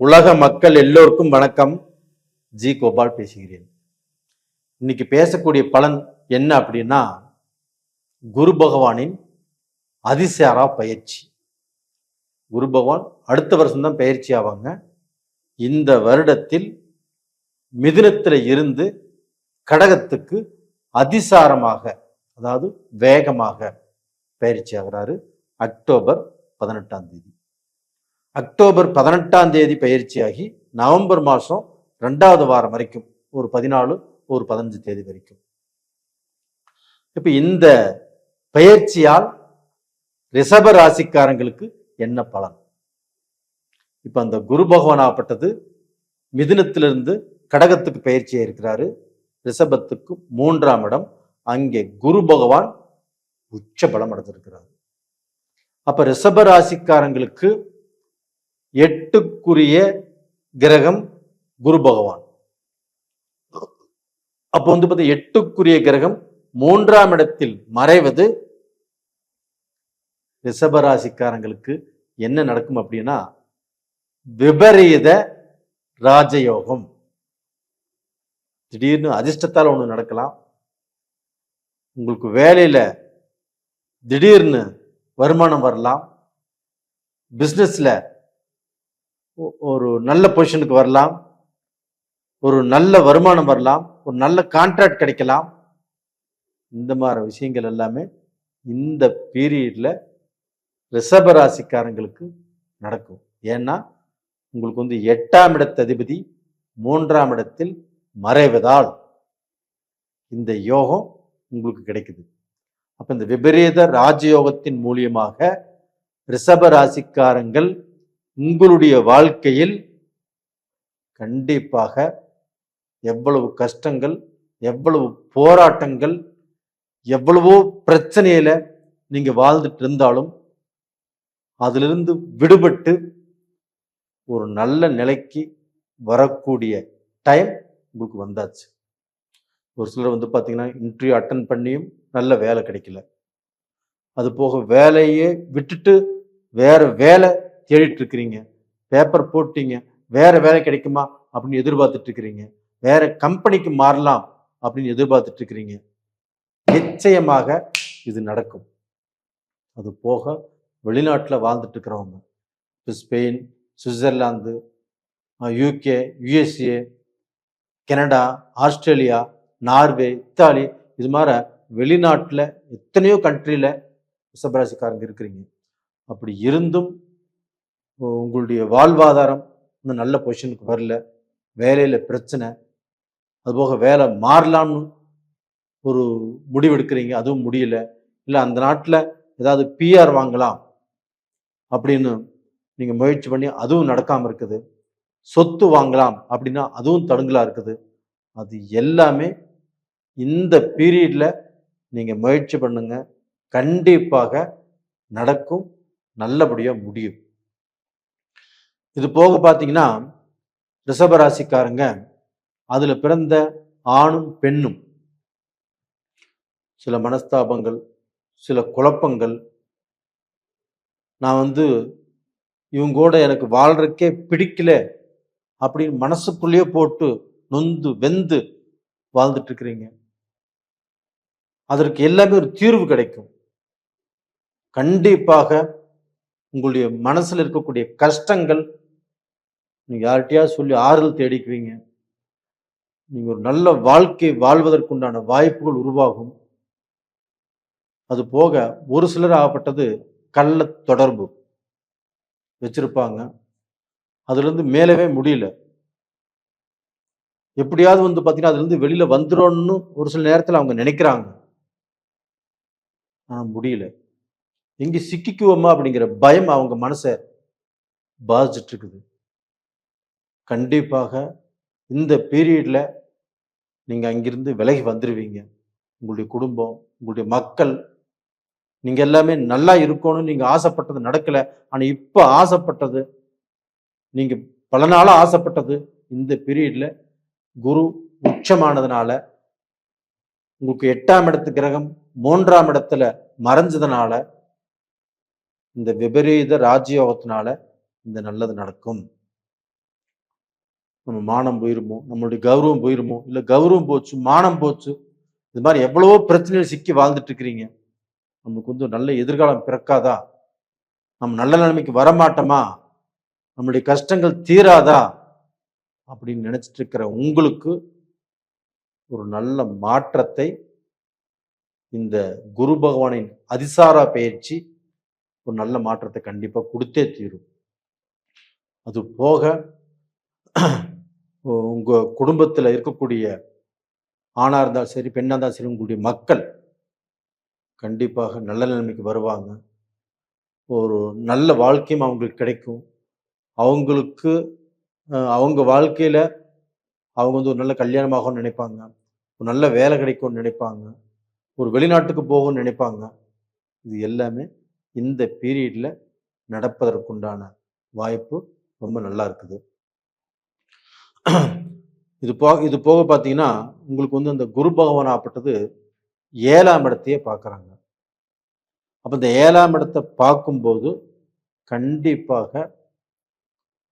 உலக மக்கள் எல்லோருக்கும் வணக்கம். ஜி கோபால் பேசுகிறேன். இன்னைக்கு பேசக்கூடிய பலன் என்ன அப்படின்னா, குரு பகவானின் அதிசாரா பயிற்சி. குரு பகவான் அடுத்த வருஷம் தான் பயிற்சி ஆவாங்க. இந்த வருடத்தில் மிதுனத்தில் இருந்து கடகத்துக்கு அதிசாரமாக, அதாவது வேகமாக பயிற்சி ஆகிறாரு. அக்டோபர் 18ஆம் தேதி. அக்டோபர் 18ஆம் தேதி பயிற்சியாகி நவம்பர் மாதம் 2வது வாரம் வரைக்கும், ஒரு 14 ஒரு 15 தேதி வரைக்கும். இப்ப இந்த பயிற்சியால் ரிஷப ராசிக்காரங்களுக்கு என்ன பலன்? இப்ப அந்த குரு பகவான் ஆப்பட்டது மிதுனத்திலிருந்து கடகத்துக்கு பயிற்சியா இருக்கிறாரு. ரிஷபத்துக்கு 3ஆம் இடம். அங்கே குரு பகவான் உச்ச பலம் அடைந்திருக்கிறார். அப்ப ரிஷப ராசிக்காரங்களுக்கு 8க்குரிய கிரகம் குரு பகவான். அப்போ வந்து 8க்குரிய கிரகம் 3ஆம் இடத்தில் மறைவது ரிஷபராசிக்காரங்களுக்கு என்ன நடக்கும் அப்படின்னா, விபரீத ராஜயோகம். திடீர்னு அதிர்ஷ்டத்தால் ஒண்ணு நடக்கலாம். உங்களுக்கு வேலையில திடீர்னு வருமானம் வரலாம். பிசினஸ்ல ஒரு நல்ல பொசிஷனுக்கு வரலாம். ஒரு நல்ல வருமானம் வரலாம். ஒரு நல்ல கான்ட்ராக்ட் கிடைக்கலாம். இந்த மாதிரி விஷயங்கள் எல்லாமே இந்த பீரியட்ல ரிஷப ராசிக்காரங்களுக்கு நடக்கும். ஏன்னா உங்களுக்கு வந்து 8ஆம் இடத்து அதிபதி 3ஆம் இடத்தில் மறைவதால் இந்த யோகம் உங்களுக்கு கிடைக்குது. அப்ப இந்த விபரீத ராஜயோகத்தின் மூலியமாக ரிஷப ராசிக்காரங்கள் உங்களுடைய வாழ்க்கையில் கண்டிப்பாக எவ்வளவு கஷ்டங்கள், எவ்வளவு போராட்டங்கள், எவ்வளவோ பிரச்சனையில நீங்க வாழ்ந்துட்டு இருந்தாலும் அதிலிருந்து விடுபட்டு ஒரு நல்ல நிலைக்கு வரக்கூடிய டைம் உங்களுக்கு வந்தாச்சு. ஒரு சிலர் வந்து பார்த்தீங்கன்னா இன்டர்வியூ அட்டன் பண்ணியும் நல்ல வேலை கிடைக்கல. அது போக வேலையே விட்டுட்டு வேற வேலை தேடிட்டு இருக்கிறீங்க. பேப்பர் போட்டீங்க, வேற வேலை கிடைக்குமா அப்படின்னு எதிர்பார்த்துட்டு இருக்கிறீங்க. வேற கம்பெனிக்கு மாறலாம் அப்படின்னு எதிர்பார்த்துட்டு இருக்கிறீங்க. நிச்சயமாக இது நடக்கும். அது போக வெளிநாட்டில் வாழ்ந்துட்டு இருக்கிறவங்க, Spain, Switzerland, UK, USA, Canada, Australia, Norway, Italy, இது மாதிரி வெளிநாட்டில் எத்தனையோ கண்ட்ரியில் ரிஷபராசிக்காரங்க இருக்கிறீங்க. அப்படி இருந்தும் உங்களுடைய வாழ்வாதாரம் இன்னும் நல்ல பொசிஷனுக்கு வரல, வேலையில் பிரச்சனை, அதுபோக வேலை மாறலாம்னு ஒரு முடிவு எடுக்கிறீங்க, அதுவும் முடியல. இல்லை அந்த நாட்டில் ஏதாவது பிஆர் வாங்கலாம் அப்படின்னு நீங்கள் முயற்சி பண்ணி அதுவும் நடக்காமல் இருக்குது. சொத்து வாங்கலாம் அப்படின்னா அதுவும் தடுங்கலாக இருக்குது. அது எல்லாமே இந்த பீரியட்ல நீங்கள் முயற்சி பண்ணுங்க, கண்டிப்பாக நடக்கும், நல்லபடியாக முடியும். இது போக பார்த்தீங்கன்னா ரிஷபராசிக்காரங்க அதில் பிறந்த ஆணும் பெண்ணும் சில மனஸ்தாபங்கள், சில குழப்பங்கள், நான் வந்து இவங்கூட எனக்கு வாழ்றதுக்கே பிடிக்கல அப்படின்னு மனசுக்குள்ளேயே போட்டு நொந்து வெந்து வாழ்ந்துட்டு இருக்கிறீங்க. அதற்கு எல்லாமே ஒரு தீர்வு கிடைக்கும். கண்டிப்பாக உங்களுடைய மனசுல இருக்கக்கூடிய கஷ்டங்கள் நீங்க யார்கிட்டயா சொல்லி ஆறுதல் தேடிக்குவீங்க. நீங்க ஒரு நல்ல வாழ்க்கை வாழ்வதற்குண்டான வாய்ப்புகள் உருவாகும். அது போக ஒரு சிலர் ஆகப்பட்டது கள்ள தொடர்பு வச்சிருப்பாங்க. அதுல இருந்து மேலவே முடியல. எப்படியாவது வந்து பார்த்தீங்கன்னா அதுல இருந்து வெளியில வந்துடணும்னு ஒரு சில நேரத்தில் அவங்க நினைக்கிறாங்க. ஆனா முடியல. எங்க சிக்கிக்குவோமா அப்படிங்கிற பயம் அவங்க மனசை பாதிச்சுட்டு இருக்குது. கண்டிப்பாக இந்த பீரியட்ல நீங்க அங்கிருந்து விலகி வந்துடுவீங்க. உங்களுடைய குடும்பம், உங்களுடைய மக்கள், நீங்க எல்லாமே நல்லா இருக்கணும்னு நீங்க ஆசைப்பட்டது நடக்கல. ஆனா இப்ப ஆசைப்பட்டது, நீங்க பல நாளா ஆசைப்பட்டது இந்த பீரியட்ல குரு உச்சமானதுனால, உங்களுக்கு 8ஆம் இடத்து கிரகம் 3ஆம் இடத்துல மறைஞ்சதுனால, இந்த விபரீத ராஜயோகத்தினால இந்த நல்லது நடக்கும். நம்ம மானம் போயிருமோ, நம்மளுடைய கௌரவம் போயிருமோ, இல்ல கௌரவம் போச்சு, மானம் போச்சு. இது மாதிரி எவ்வளவோ பிரச்சனைகள் சிக்கி வாழ்ந்துட்டு இருக்கிறீங்க. நமக்கு வந்து நல்ல எதிர்காலம் பிறக்காதா? நம்ம நல்ல நிலைமைக்கு வரமாட்டோமா? நம்முடைய கஷ்டங்கள் தீராதா? அப்படின்னு நினைச்சிட்டு இருக்கிற உங்களுக்கு ஒரு நல்ல மாற்றத்தை இந்த குரு பகவானின் அதிசாரா பயிற்சி ஒரு நல்ல மாற்றத்தை கண்டிப்பா கொடுத்தே தீரும். அது போக உங்க குடும்பத்துல இருக்கக்கூடிய ஆணா இருந்தாலும் சரி, பெண்ணா இருந்தாலும் சரி, உங்களுடைய மக்கள் கண்டிப்பாக நல்ல நிலைமைக்கு வருவாங்க. ஒரு நல்ல வாழ்க்கையும் அவங்களுக்கு கிடைக்கும். அவங்களுக்கு அவங்க வாழ்க்கையில அவங்க வந்து ஒரு நல்ல கல்யாணமாகும்னு நினைப்பாங்க. ஒரு நல்ல வேலை கிடைக்கும்னு நினைப்பாங்க. ஒரு வெளிநாட்டுக்கு போகும்னு நினைப்பாங்க. இது எல்லாமே இந்த பீரியட்ல நடப்பதற்குண்டான வாய்ப்பு ரொம்ப நல்லா இருக்குது. இது போக பார்த்தீங்கன்னா, உங்களுக்கு வந்து அந்த குரு பகவான் ஆப்பட்டது 7ஆம் இடத்தையே பார்க்குறாங்க. அப்ப இந்த 7ஆம் இடத்தை பார்க்கும்போது கண்டிப்பாக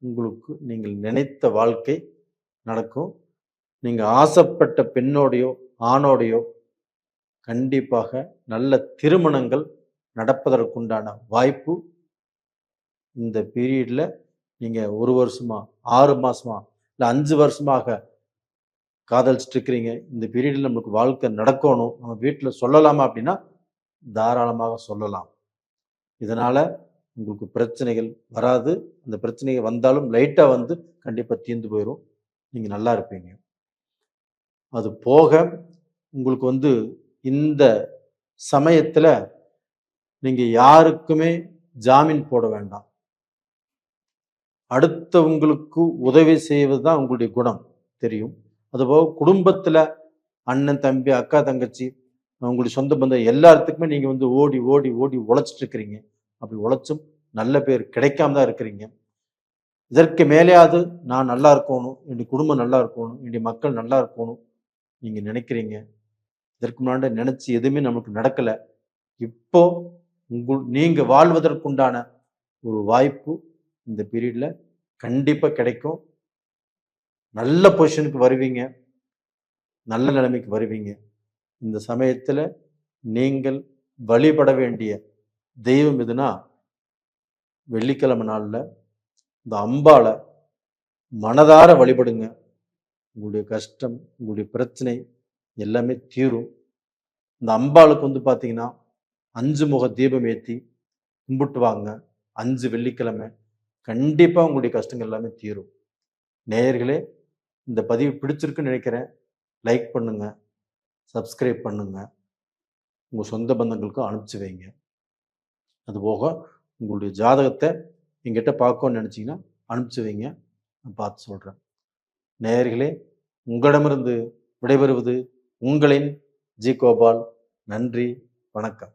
உங்களுக்கு நீங்கள் நினைத்த வாழ்க்கை நடக்கும். நீங்க ஆசைப்பட்ட பெண்ணோடையோ, ஆணோடையோ கண்டிப்பாக நல்ல திருமணங்கள் நடப்பதற்குண்டான வாய்ப்பு இந்த பீரியட்ல நீங்க 1 வருஷமா, 6 மாசமா, இல்ல 5 வருஷமாக காதலிச்சுட்டு இருக்கிறீங்க. இந்த பீரியட்ல நம்மளுக்கு வாழ்க்கை நடக்கணும். நம்ம வீட்ல சொல்லலாமா அப்படின்னா, தாராளமாக சொல்லலாம். இதனால உங்களுக்கு பிரச்சனைகள் வராது. அந்த பிரச்சனைகள் வந்தாலும் லைட்டா வந்து கண்டிப்பா தீர்ந்து போயிரும். நீங்க நல்லா இருப்பீங்க. அது போக உங்களுக்கு வந்து இந்த சமயத்துல நீங்க யாருக்குமே ஜாமீன் போட வேண்டாம். அடுத்தவங்களுக்கு உதவி செய்வது தான் உங்களுடைய குணம் தெரியும். அதுபோக குடும்பத்துல அண்ணன், தம்பி, அக்கா, தங்கச்சி, உங்களுடைய சொந்த பந்தம் எல்லாத்துக்குமே நீங்க வந்து ஓடி ஓடி ஓடி உழைச்சிட்டு இருக்கிறீங்க. அப்படி உழைச்சும் நல்ல பேர் கிடைக்காம தான் இருக்கிறீங்க. இதற்கு மேலேயாவது நான் நல்லா இருக்கணும், என்னுடைய குடும்பம் நல்லா இருக்கணும், என்னுடைய மக்கள் நல்லா இருக்கணும் நீங்க நினைக்கிறீங்க. இதற்கு முன்னாடி நினைச்சு எதுவுமே நமக்கு நடக்கல. இப்போ நீங்க வாழ்வதற்குண்டான ஒரு வாய்ப்பு இந்த பீரியட்ல கண்டிப்பா கிடைக்கும். நல்ல பொசிஷனுக்கு வருவீங்க. நல்ல நிலைமைக்கு வருவீங்க. இந்த சமயத்துல நீங்கள் வழிபட வேண்டிய தெய்வம் எதுனா, வெள்ளிக்கிழமை நாள்ல இந்த அம்பாள மனதார வழிபடுங்க. உங்களுடைய கஷ்டம், உங்களுடைய பிரச்சனை எல்லாமே தீரும். இந்த அம்பாளுக்கு வந்து பார்த்தீங்கன்னா, 5 முக தீபம் ஏத்தி கும்பிட்டு வாங்க. 5 வெள்ளிக்கிழமை. கண்டிப்பா உங்களுடைய கஷ்டங்கள் எல்லாமே தீரும். நேயர்களே, இந்த பதிவு பிடிச்சிருக்குன்னு நினைக்கிறேன். லைக் பண்ணுங்க, சப்ஸ்கிரைப் பண்ணுங்க. உங்க சொந்த பந்தங்களுக்கும் அனுப்பிச்சு வைங்க. அதுபோக உங்களுடைய ஜாதகத்தை என்கிட்ட பார்க்கணும்னு நினைச்சீங்கன்னா அனுப்பிச்சு வைங்க. நான் பார்த்து சொல்றேன். நேயர்களே, உங்களிடமிருந்து விடைபெறுவது உங்களின் ஜி. கோபால். நன்றி, வணக்கம்.